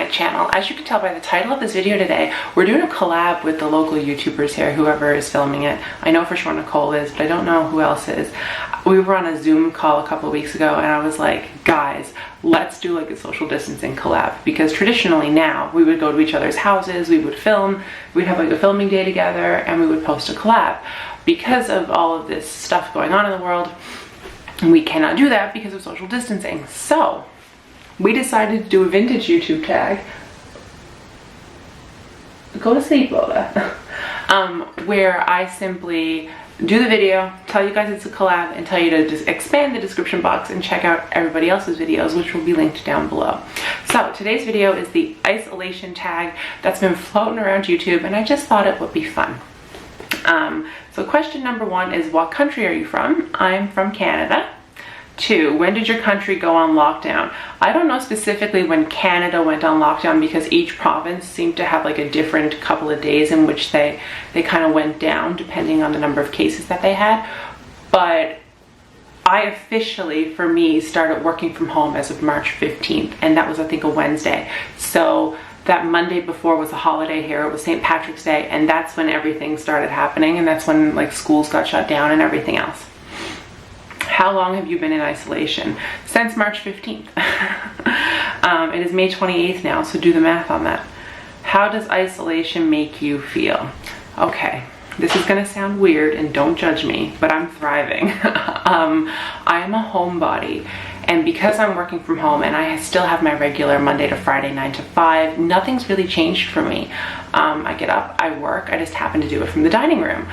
my channel. As you can tell by the title of this video today, we're doing a collab with the local YouTubers here, whoever is filming it. I know for sure Nicole is, but I don't know who else is. We were on a Zoom call a couple of weeks ago and I was like, guys, let's do like a social distancing collab, because traditionally now we would go to each other's houses, we would film, we'd have like a filming day together and we would post a collab. Because of all of this stuff going on in the world, we cannot do that because of social distancing. So we decided to do a vintage YouTube tag. Go to sleep, Lola. Where I simply do the video, tell you guys it's a collab, and tell you to just expand the description box and check out everybody else's videos, which will be linked down below. So today's video is the isolation tag that's been floating around YouTube, and I just thought it would be fun. So question number one is, what country are you from? I'm from Canada. 2, when did your country go on lockdown? I don't know specifically when Canada went on lockdown, because each province seemed to have like a different couple of days in which they kind of went down depending on the number of cases that they had. But I officially, for me, started working from home as of March 15th, and that was, I think, a Wednesday. So that Monday before was a holiday here. It was St. Patrick's Day, and that's when everything started happening, and that's when like schools got shut down and everything else. How long have you been in isolation? Since March 15th. It is May 28th now, so do the math on that. How does isolation make you feel? Okay, this is gonna sound weird and don't judge me, but I'm thriving. I am a homebody, and because I'm working from home and I still have my regular Monday to Friday 9 to 5, nothing's really changed for me. I get up, I work, I just happen to do it from the dining room.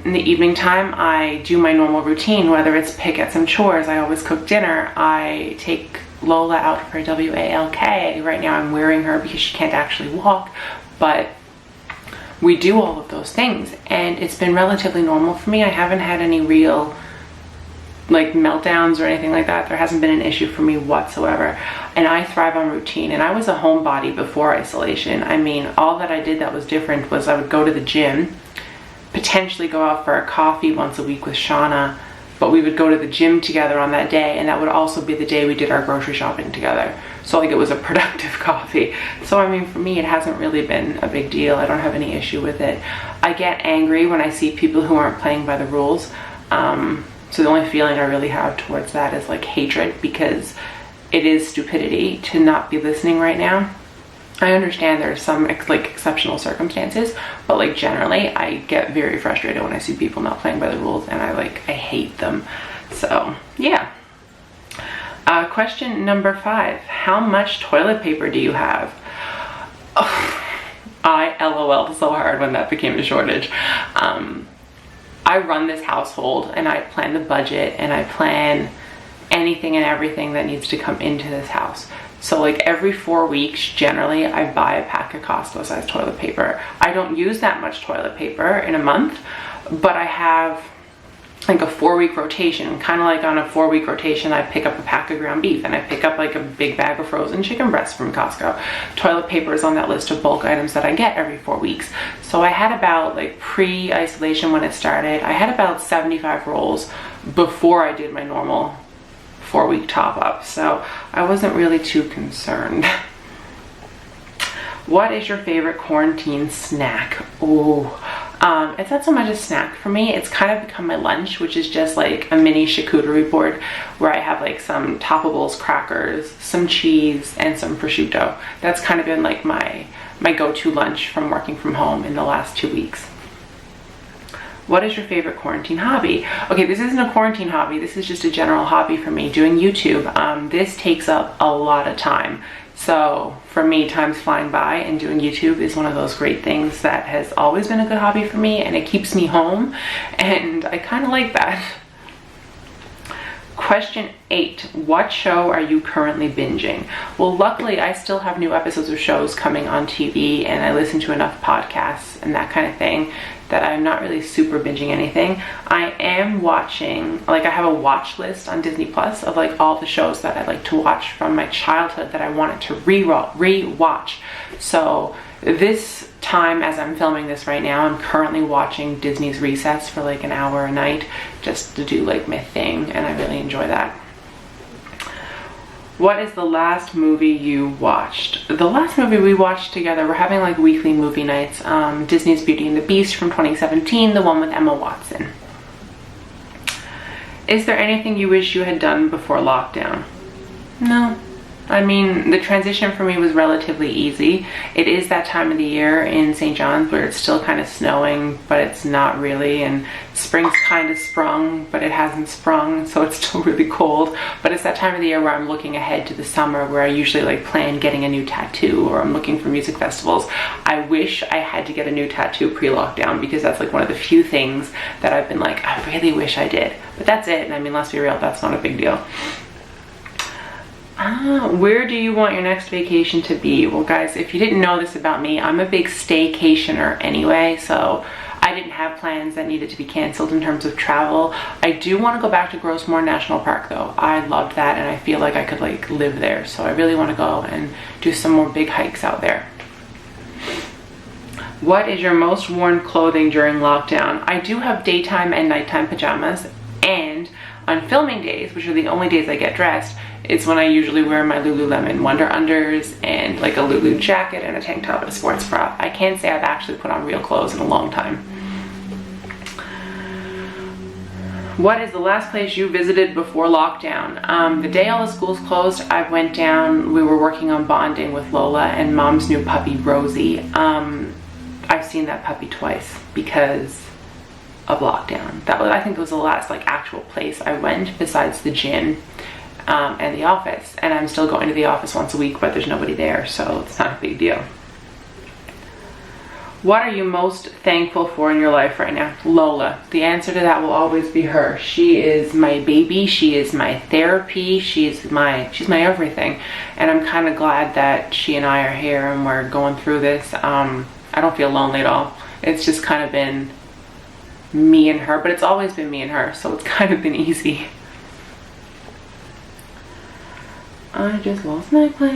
In the evening time, I do my normal routine, whether it's pick at some chores, I always cook dinner, I take Lola out for WALK. Right now I'm wearing her because she can't actually walk, but we do all of those things, and it's been relatively normal for me. I haven't had any real like meltdowns or anything like that. There hasn't been an issue for me whatsoever, and I thrive on routine. And I was a homebody before isolation. I mean, all that I did that was different was I would go to the gym, potentially go out for a coffee once a week with Shauna, but we would go to the gym together on that day, and that would also be the day we did our grocery shopping together. So like it was a productive coffee. So I mean, for me, it hasn't really been a big deal. I don't have any issue with it. I get angry when I see people who aren't playing by the rules. So the only feeling I really have towards that is like hatred, because it is stupidity to not be listening right now. I understand there's some like exceptional circumstances, but like generally I get very frustrated when I see people not playing by the rules, and I hate them. So yeah. Question number 5, how much toilet paper do you have? Oh, I LOL'd so hard when that became a shortage. I run this household, and I plan the budget, and I plan anything and everything that needs to come into this house. So like every 4 weeks, generally, I buy a pack of Costco size toilet paper. I don't use that much toilet paper in a month, but I have like a 4-week rotation. Kind of like on a 4-week rotation, I pick up a pack of ground beef, and I pick up like a big bag of frozen chicken breasts from Costco. Toilet paper is on that list of bulk items that I get every 4 weeks. So I had about, like pre-isolation when it started, I had about 75 rolls before I did my normal 4-week top up. So I wasn't really too concerned. What is your favorite quarantine snack? Ooh. It's not so much a snack for me. It's kind of become my lunch, which is just like a mini charcuterie board where I have like some toppables, crackers, some cheese, and some prosciutto. That's kind of been like my go-to lunch from working from home in the last 2 weeks. What is your favorite quarantine hobby? Okay, this isn't a quarantine hobby. This is just a general hobby for me, doing YouTube. This takes up a lot of time. So for me, time's flying by, and doing YouTube is one of those great things that has always been a good hobby for me, and it keeps me home, and I kind of like that. Question 8, what show are you currently binging? Well, luckily I still have new episodes of shows coming on TV, and I listen to enough podcasts and that kind of thing that I'm not really super binging anything. I am watching, like I have a watch list on Disney Plus of like all the shows that I like to watch from my childhood that I wanted to re-watch. So this time, as I'm filming this right now, I'm currently watching Disney's Recess for like an hour a night just to do like my thing, and I really enjoy that. What is the last movie you watched? The last movie we watched together, we're having like weekly movie nights, Disney's Beauty and the Beast from 2017, the one with Emma Watson. Is there anything you wish you had done before lockdown? No. I mean, the transition for me was relatively easy. It is that time of the year in St. John's where it's still kind of snowing, but it's not really, and spring's kind of sprung, but it hasn't sprung, so it's still really cold. But it's that time of the year where I'm looking ahead to the summer, where I usually like plan getting a new tattoo, or I'm looking for music festivals. I wish I had to get a new tattoo pre-lockdown, because that's like one of the few things that I've been like, I really wish I did. But that's it, and I mean, let's be real, that's not a big deal. Where do you want your next vacation to be? Well guys, if you didn't know this about me, I'm a big staycationer anyway, so I didn't have plans that needed to be canceled in terms of travel. I do want to go back to Grossmore National Park though. I loved that and I feel like I could like live there, so I really want to go and do some more big hikes out there. What is your most worn clothing during lockdown? I do have daytime and nighttime pajamas, and on filming days, which are the only days I get dressed, it's when I usually wear my Lululemon Wonder Unders and like a Lulu jacket and a tank top and a sports bra. I can't say I've actually put on real clothes in a long time. What is the last place you visited before lockdown? The day all the schools closed, I went down, we were working on bonding with Lola and Mom's new puppy, Rosie. I've seen that puppy twice because of lockdown. I think that was the last like actual place I went besides the gym and the office, and I'm still going to the office once a week, but there's nobody there, so it's not a big deal. What are you most thankful for in your life right now? Lola. The answer to that will always be her. She is my baby, she is my therapy, she's my everything, and I'm kind of glad that she and I are here and we're going through this. I don't feel lonely at all. It's just kind of been me and her, but it's always been me and her, so it's kind of been easy. I just lost my place.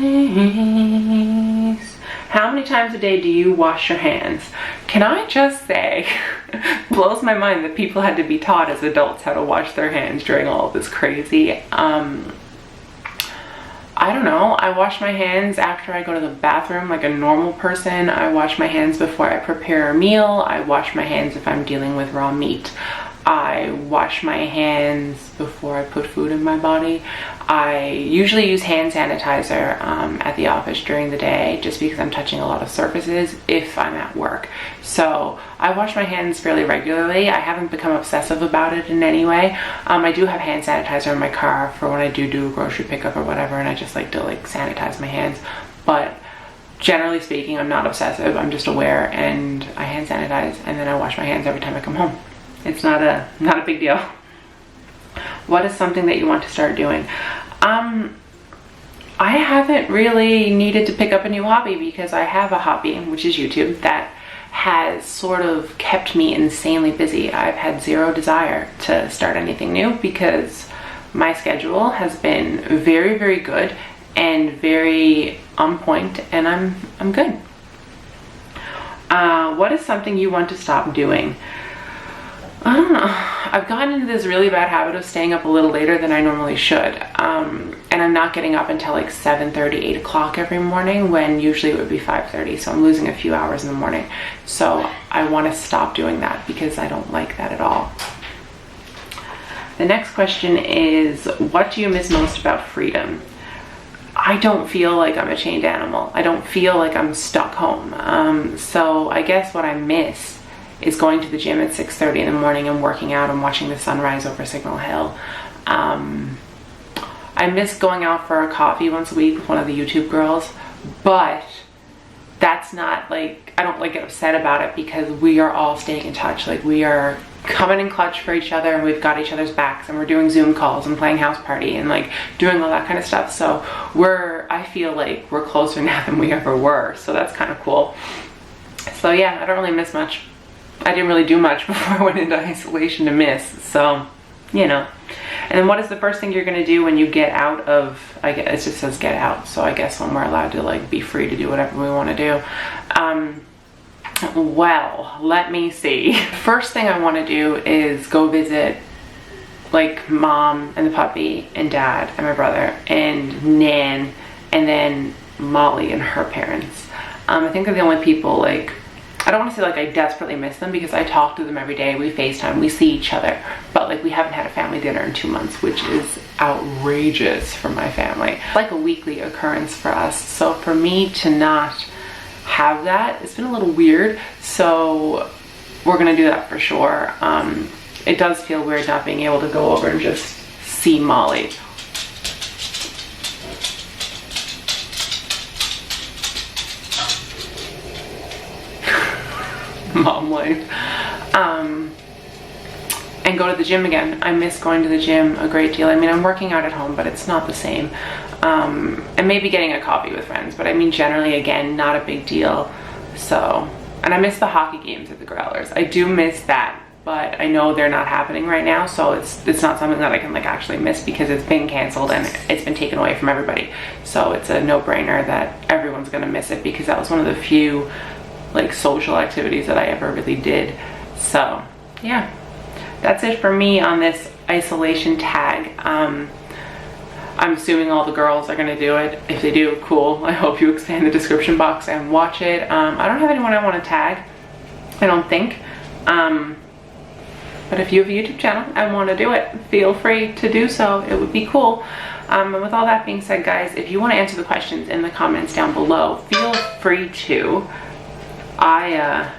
How many times a day do you wash your hands? Can I just say, blows my mind that people had to be taught as adults how to wash their hands during all of this crazy. I don't know. I wash my hands after I go to the bathroom like a normal person. I wash my hands before I prepare a meal. I wash my hands if I'm dealing with raw meat. I wash my hands before I put food in my body. I usually use hand sanitizer at the office during the day just because I'm touching a lot of surfaces if I'm at work. So I wash my hands fairly regularly. I haven't become obsessive about it in any way. I do have hand sanitizer in my car for when I do a grocery pickup or whatever, and I just like to like sanitize my hands. But generally speaking, I'm not obsessive. I'm just aware, and I hand sanitize and then I wash my hands every time I come home. It's not a big deal. What is something that you want to start doing? I haven't really needed to pick up a new hobby because I have a hobby, which is YouTube, that has sort of kept me insanely busy. I've had zero desire to start anything new because my schedule has been very, very good and very on point, and I'm good. What is something you want to stop doing? I don't know. I've gotten into this really bad habit of staying up a little later than I normally should. And I'm not getting up until like 7:30, 8 o'clock every morning, when usually it would be 5:30. So I'm losing a few hours in the morning. So I want to stop doing that because I don't like that at all. The next question is, what do you miss most about freedom? I don't feel like I'm a chained animal. I don't feel like I'm stuck home. So I guess what I miss is going to the gym at 6:30 in the morning and working out and watching the sunrise over Signal Hill. I miss going out for a coffee once a week with one of the YouTube girls, but that's not like, I don't like get upset about it because we are all staying in touch. Like, we are coming in clutch for each other, and we've got each other's backs, and we're doing Zoom calls and playing house party and like doing all that kind of stuff. So I feel like we're closer now than we ever were. So that's kind of cool. So yeah, I don't really miss much. I didn't really do much before I went into isolation to miss, so, you know. And then what is the first thing you're going to do when you get out of, I guess it just says get out, so I guess when we're allowed to like be free to do whatever we want to do. Well, let me see. First thing I want to do is go visit like mom and the puppy and dad and my brother and Nan and then Molly and her parents. I think they're the only people, like, I don't want to say like I desperately miss them because I talk to them every day, we FaceTime, we see each other, but like we haven't had a family dinner in 2 months, which is outrageous for my family. It's like a weekly occurrence for us. So for me to not have that, it's been a little weird. So we're gonna do that for sure. It does feel weird not being able to go over and just see Molly. Mom life. And go to the gym again. I miss going to the gym a great deal. I mean, I'm working out at home, but it's not the same. And maybe getting a coffee with friends, but I mean, generally, again, not a big deal. So, and I miss the hockey games at the Growlers. I do miss that, but I know they're not happening right now, so it's not something that I can like actually miss because it's been canceled and it's been taken away from everybody. So it's a no-brainer that everyone's gonna miss it because that was one of the few like social activities that I ever really did. So yeah, that's it for me on this isolation tag. I'm assuming all the girls are gonna do it. If they do, cool. I hope you expand the description box and watch it. I don't have anyone I want to tag, I don't think. But if you have a YouTube channel and want to do it, feel free to do so. It would be cool. And with all that being said, guys, if you want to answer the questions in the comments down below, feel free to. I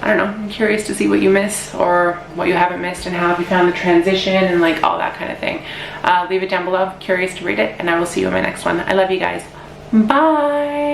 don't know, I'm curious to see what you miss or what you haven't missed and how you found the transition and like all that kind of thing. Leave it down below, curious to read it, and I will see you in my next one. I love you guys. Bye.